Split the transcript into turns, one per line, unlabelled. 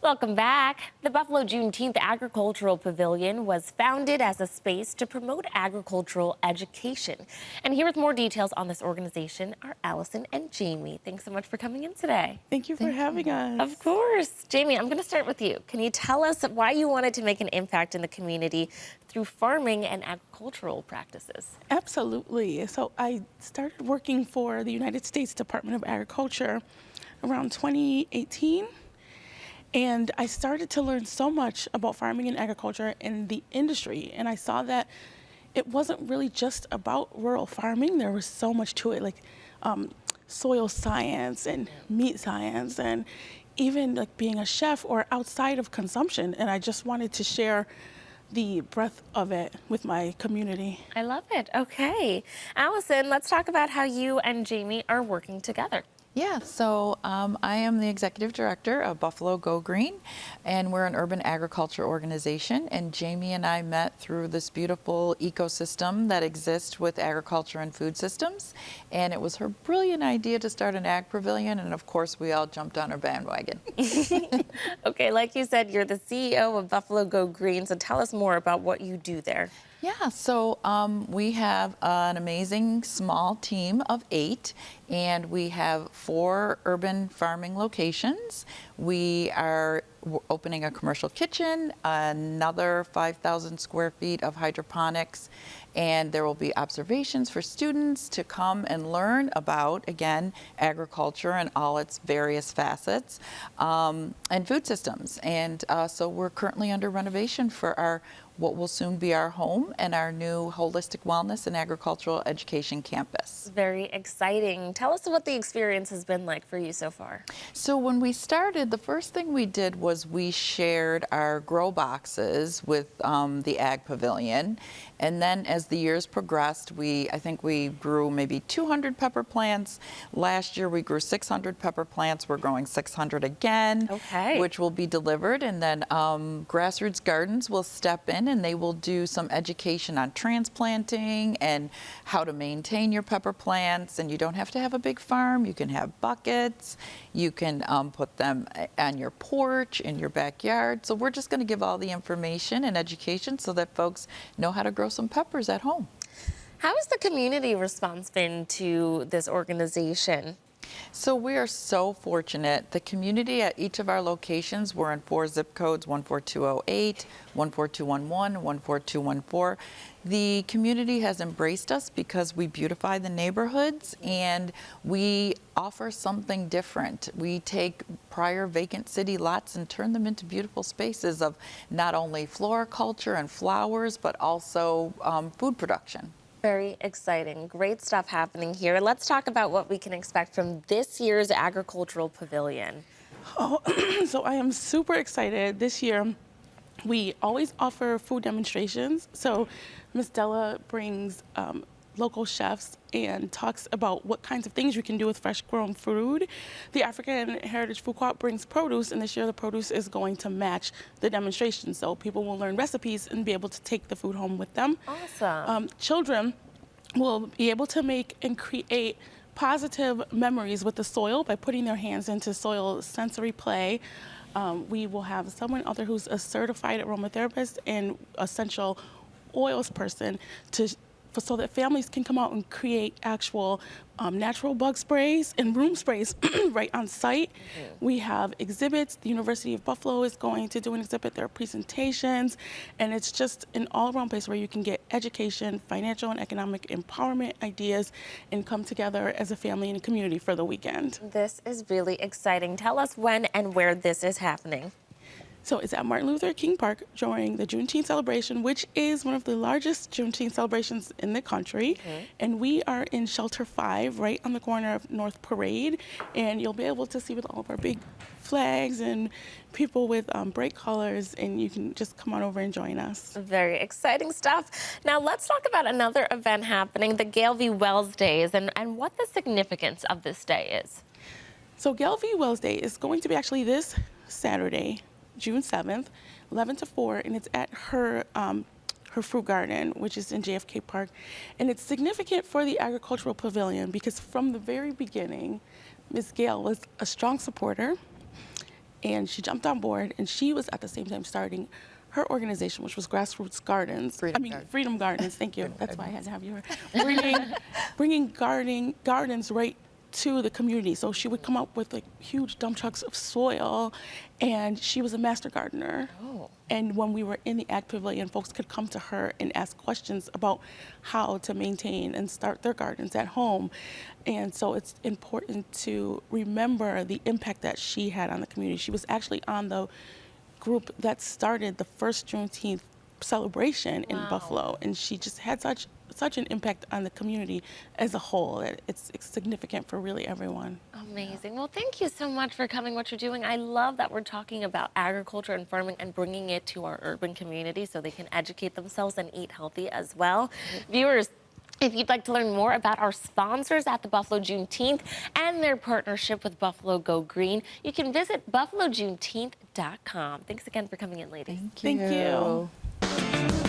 Welcome back. The Buffalo Juneteenth Agricultural Pavilion was founded as a space to promote agricultural education. And here with more details on this organization are Allison and Jamie. Thanks so much for coming in today.
Thank you for having us.
Of course. Jamie, I'm going to start with you. Can you tell us why you wanted to make an impact in the community through farming and agricultural practices?
Absolutely. So I started working for the United States Department of Agriculture around 2018. And I started to learn so much about farming and agriculture in the industry. And I saw that it wasn't really just about rural farming. There was so much to it, like soil science and meat science, and even like being a chef or outside of consumption. And I just wanted to share the breadth of it with my community.
I love it. Okay. Allison, let's talk about how you and Jamie are working together.
Yeah, so I am the executive director of Buffalo Go Green, and we're an urban agriculture organization. And Jamie and I met through this beautiful ecosystem that exists with agriculture and food systems. And it was her brilliant idea to start an ag pavilion, and of course we all jumped on her bandwagon.
Okay, like you said, you're the CEO of Buffalo Go Green, so tell us more about what you do there.
Yeah, so we have an amazing small team of 8, and we have 4 urban farming locations. We are opening a commercial kitchen, another 5,000 square feet of hydroponics, and there will be observations for students to come and learn about, again, agriculture and all its various facets, and food systems. And so we're currently under renovation for our what will soon be our home and our new holistic wellness and agricultural education campus.
Very exciting. Tell us what the experience has been like for you so far.
So when we started, the first thing we did was we shared our grow boxes with the Ag Pavilion. And then as the years progressed, I think we grew maybe 200 pepper plants. Last year we grew 600 pepper plants. We're growing 600 again, which will be delivered. And then Grassroots Gardens will step in, and they will do some education on transplanting and how to maintain your pepper plants. And you don't have to have a big farm. You can have buckets. You can put them on your porch, in your backyard. So we're just going to give all the information and education so that folks know how to grow some peppers at home.
How has the community response been to this organization?
So we are so fortunate. The community at each of our locations, we're in 4 zip codes, 14208, 14211, 14214. The community has embraced us because we beautify the neighborhoods and we offer something different. We take prior vacant city lots and turn them into beautiful spaces of not only floriculture and flowers, but also food production.
Very exciting. Great stuff happening here. Let's talk about what we can expect from this year's Agricultural Pavilion.
Oh, so I am super excited. This year, we always offer food demonstrations. So Ms. Della brings local chefs and talks about what kinds of things you can do with fresh grown food. The African Heritage Food Co-op brings produce, and this year the produce is going to match the demonstration. So people will learn recipes and be able to take the food home with them.
Awesome.
Children will be able to make and create positive memories with the soil by putting their hands into soil sensory play. We will have someone out there who's a certified aromatherapist and essential oils person so that families can come out and create actual natural bug sprays and room sprays right on site. We have exhibits. The University of Buffalo is going to do an exhibit. There are presentations, and it's just an all-around place where you can get education, financial and economic empowerment ideas, and come together as a family and a community for the weekend.
This is really exciting. Tell us when and where this is happening.
So it's at Martin Luther King Park during the Juneteenth celebration, which is one of the largest Juneteenth celebrations in the country. And we are in Shelter 5, right on the corner of North Parade. And you'll be able to see with all of our big flags and people with bright colors, and you can just come on over and join us.
Very exciting stuff. Now let's talk about another event happening, the Gail V. Wells Days, and what the significance of this day is.
So Gail V. Wells Day is going to be actually this Saturday, June 7th, 11 to 4, and it's at her fruit garden, which is in JFK Park. And it's significant for the Agricultural Pavilion because from the very beginning, Ms. Gail was a strong supporter and she jumped on board, and she was at the same time starting her organization, which was Grassroots Gardens. Freedom Gardens. Thank you. That's why I had to have you here. Bringing gardens right to the community. So she would come up with like huge dump trucks of soil, and she was a master gardener.
Oh.
And when we were in the Ag Pavilion, folks could come to her and ask questions about how to maintain and start their gardens at home. And so it's important to remember the impact that she had on the community. She was actually on the group that started the first Juneteenth celebration in Buffalo, and she just had such an impact on the community as a whole. It's significant for really everyone.
Amazing. Well, thank you so much for coming, what you're doing. I love that we're talking about agriculture and farming and bringing it to our urban community so they can educate themselves and eat healthy as well. Viewers, if you'd like to learn more about our sponsors at the Buffalo Juneteenth and their partnership with Buffalo Go Green, you can visit buffalojuneteenth.com. Thanks again for coming in, ladies.
Thank you.
Thank you.